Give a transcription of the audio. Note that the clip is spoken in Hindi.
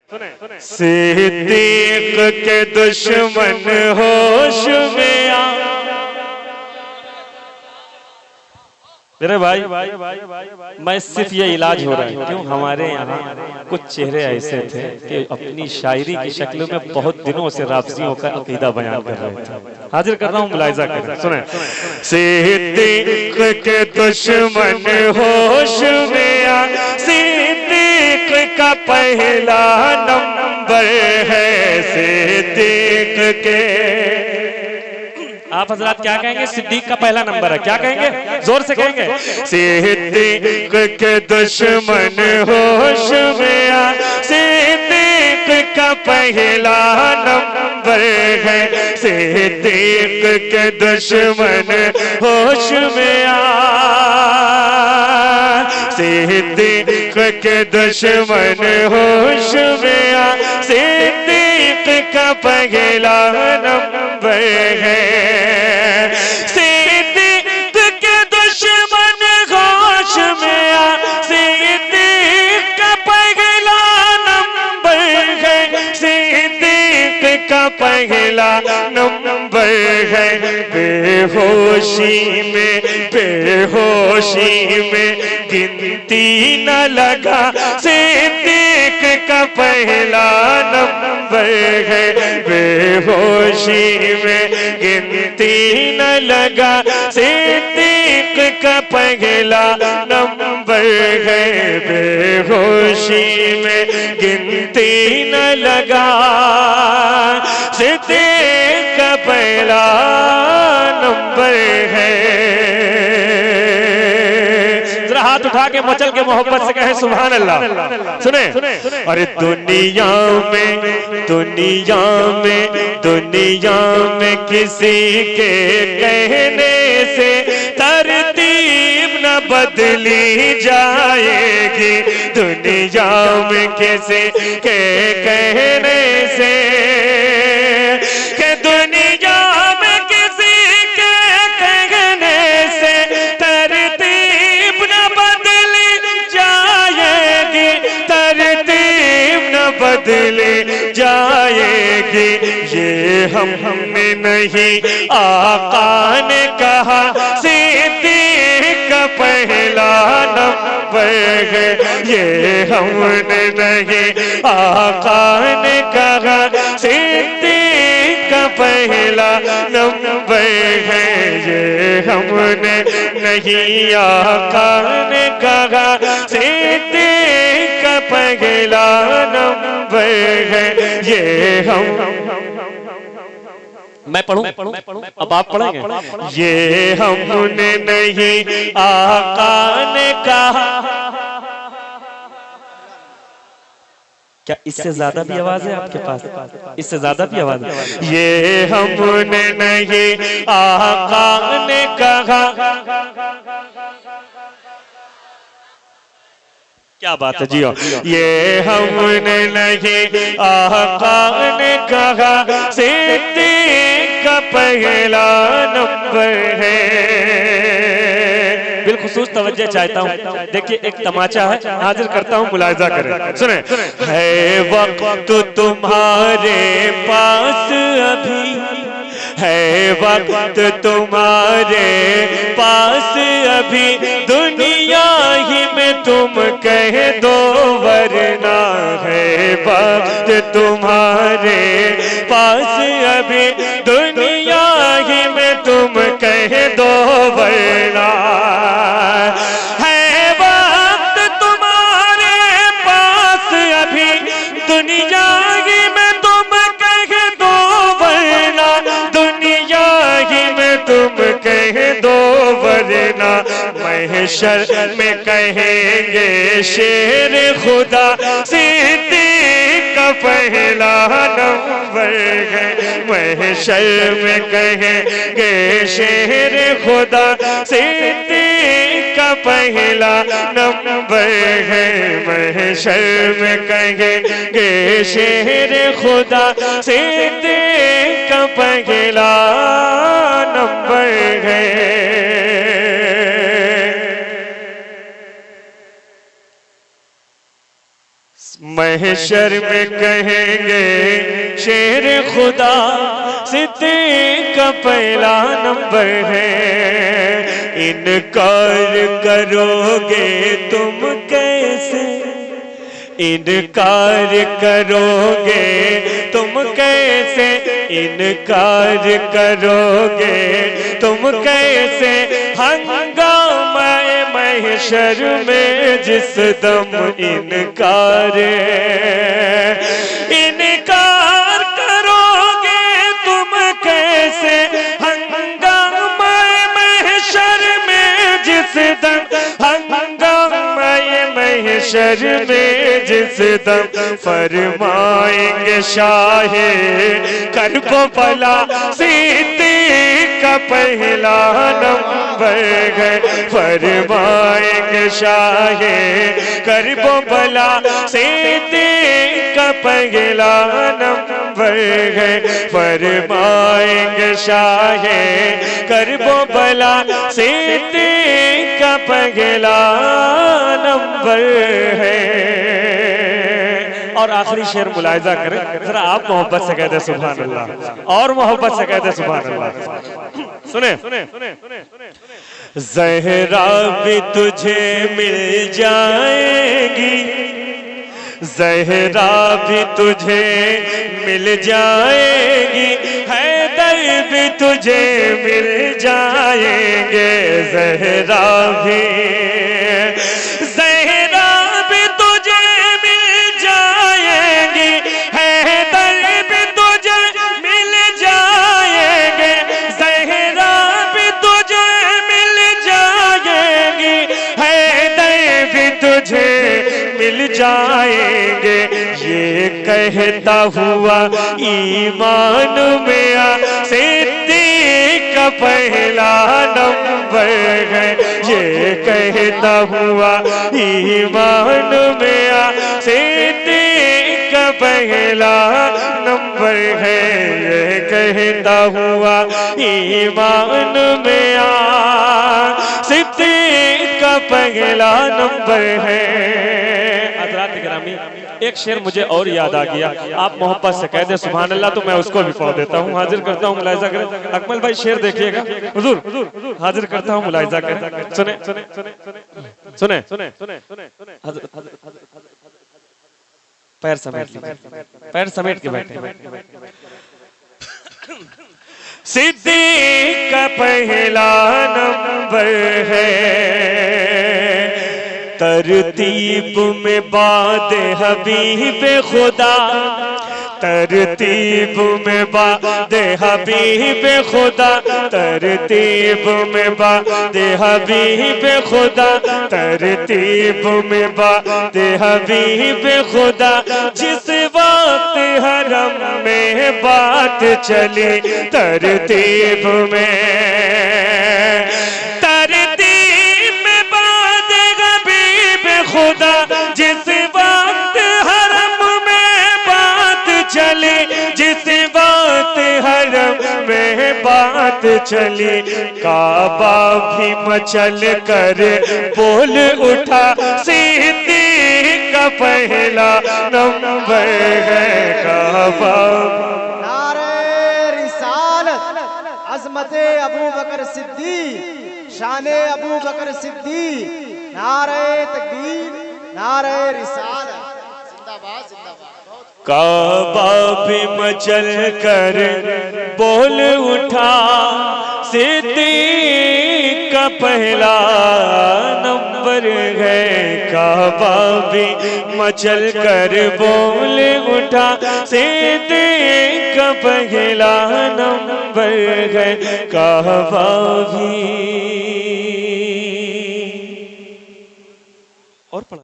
सिद्दीक के दुश्मन होश में आ। मेरे भाई मैं सिर्फ ये इलाज हो रहा है क्यों हमारे यहाँ कुछ चेहरे ऐसे थे कि अपनी शायरी की शक्ल में बहुत दिनों से राफ़ज़ियों का अकीदा बयान कर रहे थे। हाजिर कर रहा हूँ, मुलाहिज़ा करें, सुने। सिद्दीक के दुश्मन होश में आ, सिद्दीक का पहला नंबर है। सिद्दीक के आप हजरात क्या कहेंगे? सिद्दीक का पहला नंबर है, क्या कहेंगे? जोर से कहेंगे। सिद्दीक के दुश्मन होश में आ, सिद्दीक का पहला नंबर है। सिद्दीक के दुश्मन होश में आ, सिद्दीक के दुश्मन होश में आ, सिद्दीक का पहला नंबर है। सिद्दीक के दुश्मन होश में आ, सिद्दीक का पहला नंबर है। सिद्दीक का पहला नंबर है। बेहोशी में गिनती न लगा, सिद्दीक का पहला नंबर है। बेहोशी में गिनती न लगा, सिद्दीक का पहला नंबर है। बेहोशी में गिनती न लगा, सिद्दीक का पहला नंबर है। हाथ उठा के मचल के मोहब्बत से कहे सुभान अल्लाह। सुने, अरे दुनिया में किसी के कहने से तरतीब न बदली जाएगी। दुनिया में किसी के कहने से, के दुनिया में किसी के कहने से तरतीब न बदली जाएगी, तरतीब न बदली जाएगी। ये हमने नहीं आका ने कहा, सिद्दीक का पहला नंबर है। ये हमने नहीं आका ने कहा, सिद्दीक का पहला नंबर है। ये हमने नहीं आका ने कहा, सिद्दीक का पहला नंबर है। ये हम मैं पढ़ूं? अब आप पढ़ेंगे। ये हमने नहीं आका ने कहा। क्या इससे ज्यादा भी आवाज है आपके पास? इससे ज्यादा भी आवाज है। ये हमने नहीं आका ने कहा। क्या बात है जी। ये हमने नहीं आका ने कहा, सिद्दीक का पहला नंबर है। बिलखुसूस तवज्जो चाहता हूँ। देखिए एक तमाचा है, हाजिर करता हूँ, मुलाहिजा करें, सुने। है वक्त तुम्हारे पास अभी, है वक्त तुम्हारे पास अभी, दुनिया ही में तुम कह दो वरना। है वक्त तुम्हारे पास अभी, दुनिया ही में तुम कह दो वरना। है वक्त तुम्हारे पास अभी, दुनिया ही में तुम कह दो वरना। दुनिया ही में तुम कह दो वरना। महशर में कहेंगे शेर खुदा, सिद्दीक का पहला नंबर है। महशर में कहेंगे शेर खुदा, सिद्दीक का पहला नंबर है। महशर में कहेंगे शेर खुदा, सिद्दीक का पहला नंबर है। महशर में कहेंगे शेर खुदा सिद्दीक का पहला नंबर है। इनकार करोगे तुम कैसे, इनकार करोगे तुम कैसे, इनकार करोगे तुम कैसे, हंगामा महशर में जिस दम इनकार इनकार करोगे तुम कैसे, हंगामा महशर में जिस दम, हंगामा महशर में जिस दम फरमाएंगे शाहे करबो भला सिद्दीक का पहला नंबर है। फरमाएंगे शाहे करबो भला सिद्दीक का पहला नंबर है। फरमाएंगे शाहे करबो भला सिद्दीक का पहला नंबर है। और आखिरी शेर मुलाहिजा करें जरा, आप मोहब्बत से कहते सुभान अल्लाह, और मोहब्बत से कहते सुभान अल्लाह। सुने, ज़हरा भी तुझे मिल जाएगी, ज़हरा भी तुझे मिल जाएगी, हैदर भी तुझे मिल जाएंगे, ज़हरा भी तुझे मिल जाएगी, हैदर भी तुझे मिल जाएंगे, ज़हरा भी तुझे मिल जाएगी, हैदर भी तुझे मिल जाएंगे। ये कहता हुआ ईमान में आ सिद्दीक का पहला नंबर है। ये कहता हुआ ईमान में आ सिद्दीक का पहला नंबर है। ये कहता हुआ ईमान में आ सिद्दीक का पहला नंबर है। हज़रात गिरामी, एक शेर मुझे और याद आ गया, आप मोहब्बत से कह दे सुभान अल्लाह तो मैं उसको भी पढ़ देता हूँ। हाजिर करता हूँ, मुलाहिजा करें। अकमल भाई शेर देखिएगा, हुजूर हाजिर करता हूँ, मुलाहिजा करें। सुने सुने सुने सुने सुने सुने, पैर समेट के बैठे। सिद्दीक का पहला नंबर है, तरतीब में बाद हबीब खुदा, तरतीब में बाद हबीब खुदा, तरतीब में बाद हबीब खुदा, तरतीब में बाद हबीब खुदा। जिस वक्त हरम में बात चली तरतीब में, खुदा जिस वक्त हरम में बात चली, जिस वक्त हरम में बात चली, काबा भी मचल कर बोल उठा सिद्दीक का पहला नंबर है। काबा नारे रिसालत, अज़मते अबू बकर सिद्दीक, शाने अबू बकर सिद्दीक, नारे तकबीर, नारे रिसालत, जिंदाबाद जिंदाबाद। काबा भी मचल कर बोल उठा सिद्दीक का पहला नंबर है। काबा भी मचल कर बोल उठा सिद्दीक का पहला नंबर है। काबा भी और